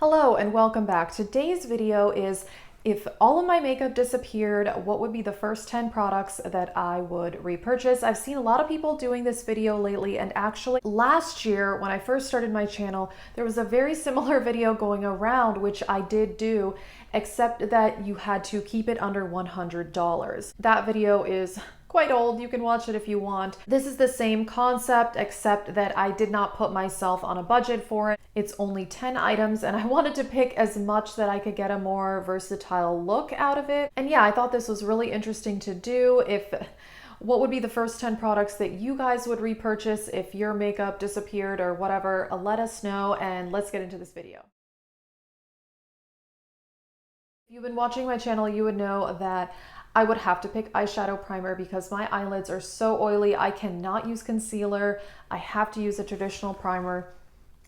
Hello and welcome back. Today's video is if all of my makeup disappeared, what would be the first 10 products that I would repurchase? I've seen a lot of people doing this video lately, and actually last year when I first started my channel, there was a very similar video going around, which I did do, except that you had to keep it under $100. That video is quite old. You can watch it if you want. This is the same concept, except that I did not put myself on a budget for it. It's only 10 items and I wanted to pick as much that I could get a more versatile look out of it. And yeah, I thought this was really interesting to do. What would be the first 10 products that you guys would repurchase if your makeup disappeared or whatever? Let us know and let's get into this video. If you've been watching my channel, you would know that I would have to pick eyeshadow primer because my eyelids are so oily. I cannot use concealer. I have to use a traditional primer.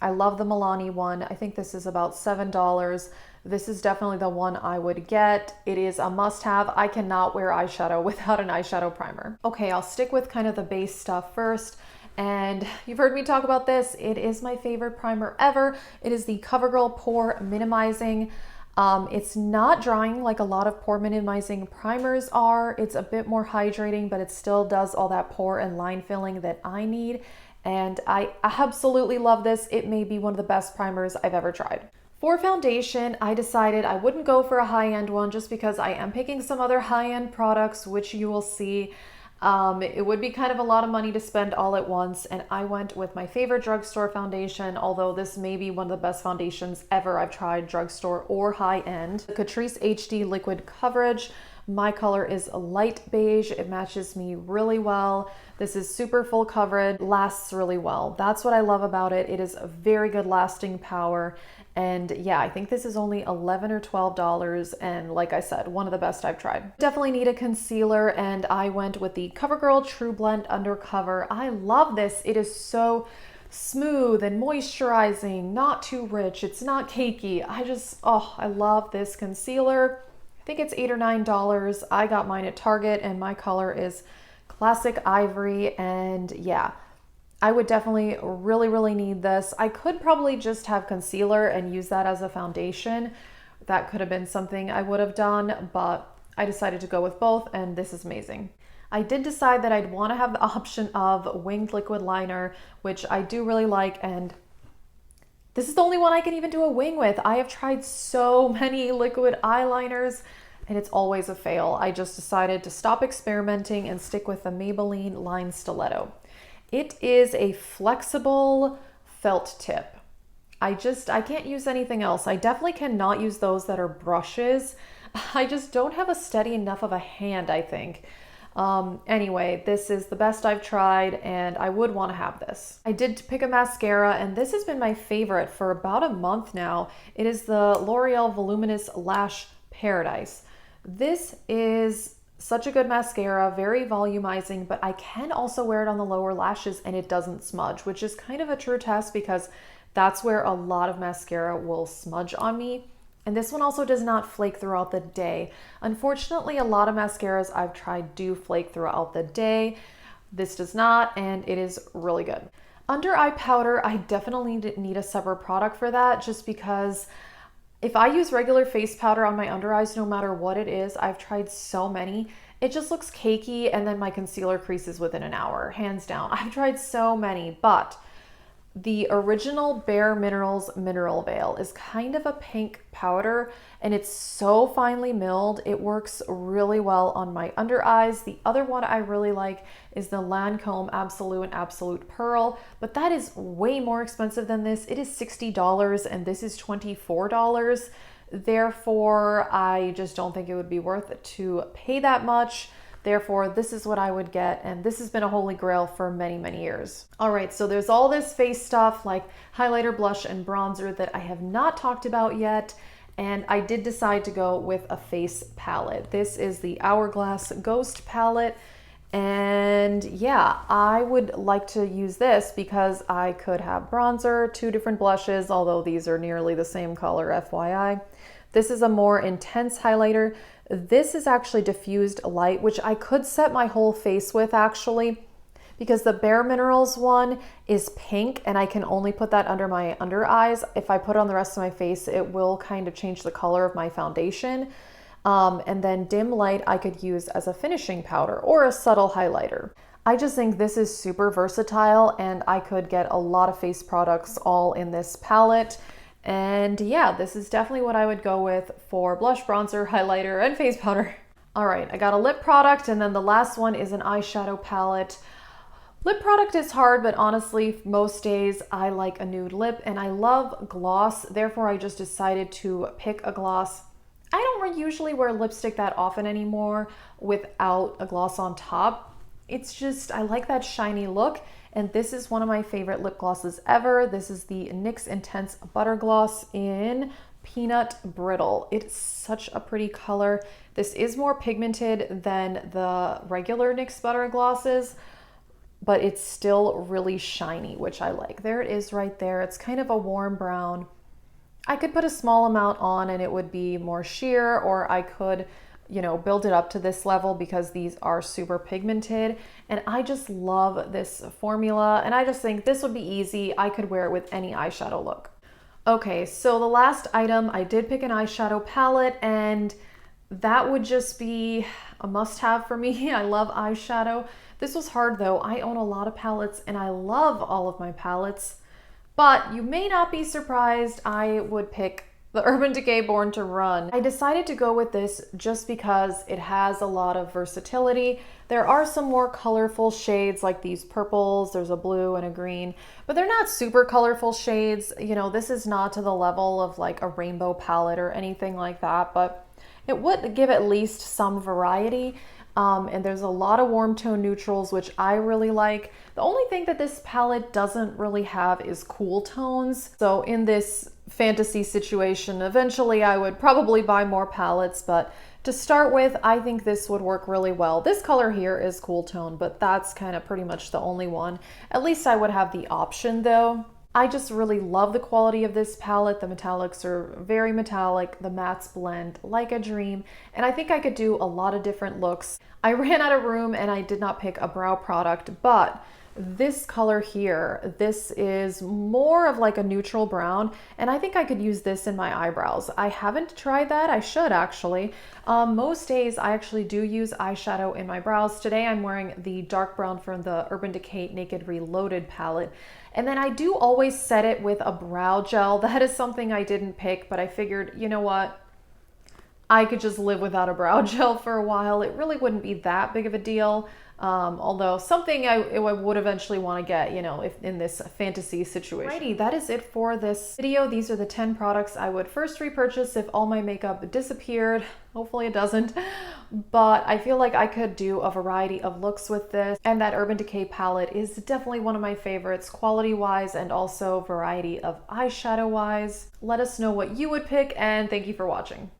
I love the Milani one. I think this is about $7. This is definitely the one I would get. It is a must-have. I cannot wear eyeshadow without an eyeshadow primer. Okay, I'll stick with kind of the base stuff first. And you've heard me talk about this. It is my favorite primer ever. It is the CoverGirl Pore Minimizing. It's not drying like a lot of pore minimizing primers are. It's a bit more hydrating, but it still does all that pore and line filling that I need. And I absolutely love this. It may be one of the best primers I've ever tried. For foundation, I decided I wouldn't go for a high-end one just because I am picking some other high-end products, which you will see. It would be kind of a lot of money to spend all at once, and I went with my favorite drugstore foundation, although this may be one of the best foundations ever I've tried, drugstore or high-end. Catrice HD Liquid Coverage. My color is a light beige. It matches me really well. This is super full coverage, lasts really well. That's what I love about it. It is a very good lasting power. And yeah, I think this is only $11 or $12. And like I said, one of the best I've tried. Definitely need a concealer, and I went with the CoverGirl True Blend Undercover. I love this. It is so smooth and moisturizing, not too rich. It's not cakey. I love this concealer. I think it's $8 or $9. I got mine at Target and my color is Classic Ivory. And yeah, I would definitely really need this. I could probably just have concealer and use that as a foundation. That could have been something I would have done, but I decided to go with both, and this is amazing. I did decide that I'd want to have the option of winged liquid liner, which I do really like, and this is the only one I can even do a wing with. I have tried so many liquid eyeliners and it's always a fail. I just decided to stop experimenting and stick with the Maybelline Line Stiletto. It is a flexible felt tip. I can't use anything else. I definitely cannot use those that are brushes. I just don't have a steady enough of a hand, I think. Anyway, this is the best I've tried and I would want to have this. I did pick a mascara, and this has been my favorite for about a month now. It is the L'Oreal Voluminous Lash Paradise. This is such a good mascara, very volumizing, but I can also wear it on the lower lashes and it doesn't smudge, which is kind of a true test because that's where a lot of mascara will smudge on me. And this one also does not flake throughout the day. Unfortunately, a lot of mascaras I've tried do flake throughout the day. This does not, and it is really good. Under eye powder, I definitely need a separate product for that, just because if I use regular face powder on my under eyes, no matter what it is, I've tried so many, it just looks cakey and then my concealer creases within an hour, hands down. I've tried so many, but the original Bare Minerals Mineral Veil is kind of a pink powder and it's so finely milled. It works really well on my under eyes. The other one I really like is the Lancome Absolute and Absolute Pearl, but that is way more expensive than this. It is $60 and this is $24. Therefore, I just don't think it would be worth it to pay that much. Therefore, this is what I would get, and this has been a holy grail for many years. All right, so there's all this face stuff like highlighter, blush, and bronzer that I have not talked about yet, and I did decide to go with a face palette. This is the Hourglass Ghost palette, and yeah, I would like to use this because I could have bronzer, 2 different blushes, although these are nearly the same color, FYI. This is a more intense highlighter. This is actually diffused light, which I could set my whole face with actually. because the Bare Minerals one is pink and I can only put that under my under eyes. If I put it on the rest of my face, it will kind of change the color of my foundation. And then Dim Light I could use as a finishing powder or a subtle highlighter. I just think this is super versatile and I could get a lot of face products all in this palette. And yeah, this is definitely what I would go with for blush, bronzer, highlighter, and face powder. All right, I got a lip product, and then the last one is an eyeshadow palette. Lip product is hard, but honestly, most days I like a nude lip and I love gloss. Therefore, I just decided to pick a gloss. I don't usually wear lipstick that often anymore without a gloss on top. It's just, I like that shiny look. And this is one of my favorite lip glosses ever. This is the NYX Intense Butter Gloss in Peanut Brittle. It's such a pretty color. This is more pigmented than the regular NYX Butter glosses, but it's still really shiny, which I like. There it is right there. It's kind of a warm brown. I could put a small amount on and it would be more sheer, or I could, you know, build it up to this level because these are super pigmented. And I just love this formula. And I just think this would be easy. I could wear it with any eyeshadow look. Okay, so the last item, I did pick an eyeshadow palette, and that would just be a must-have for me. I love eyeshadow. This was hard though. I own a lot of palettes and I love all of my palettes, but you may not be surprised I would pick the Urban Decay Born to Run. I decided to go with this just because it has a lot of versatility. There are some more colorful shades like these purples, there's a blue and a green, but they're not super colorful shades. You know, this is not to the level of like a rainbow palette or anything like that, but it would give at least some variety. And there's a lot of warm tone neutrals, which I really like. The only thing that this palette doesn't really have is cool tones. So in this fantasy situation, eventually I would probably buy more palettes, but to start with, I think this would work really well. This color here is cool tone, but that's kind of pretty much the only one. At least I would have the option though. I just really love the quality of this palette. The metallics are very metallic. The mattes blend like a dream. And I think I could do a lot of different looks. I ran out of room and I did not pick a brow product, but this color here, this is more of like a neutral brown, and I think I could use this in my eyebrows. I haven't tried that. I should actually. Most days I actually do use eyeshadow in my brows. Today I'm wearing the dark brown from the Urban Decay Naked Reloaded palette. And then I do always set it with a brow gel. That is something I didn't pick, but I figured, you know what? I could just live without a brow gel for a while. It really wouldn't be that big of a deal. Although something I would eventually want to get, you know, if in this fantasy situation. Alrighty, that is it for this video. These are the 10 products I would first repurchase if all my makeup disappeared. Hopefully it doesn't. But I feel like I could do a variety of looks with this. And that Urban Decay palette is definitely one of my favorites, quality-wise and also variety of eyeshadow-wise. Let us know what you would pick, and thank you for watching.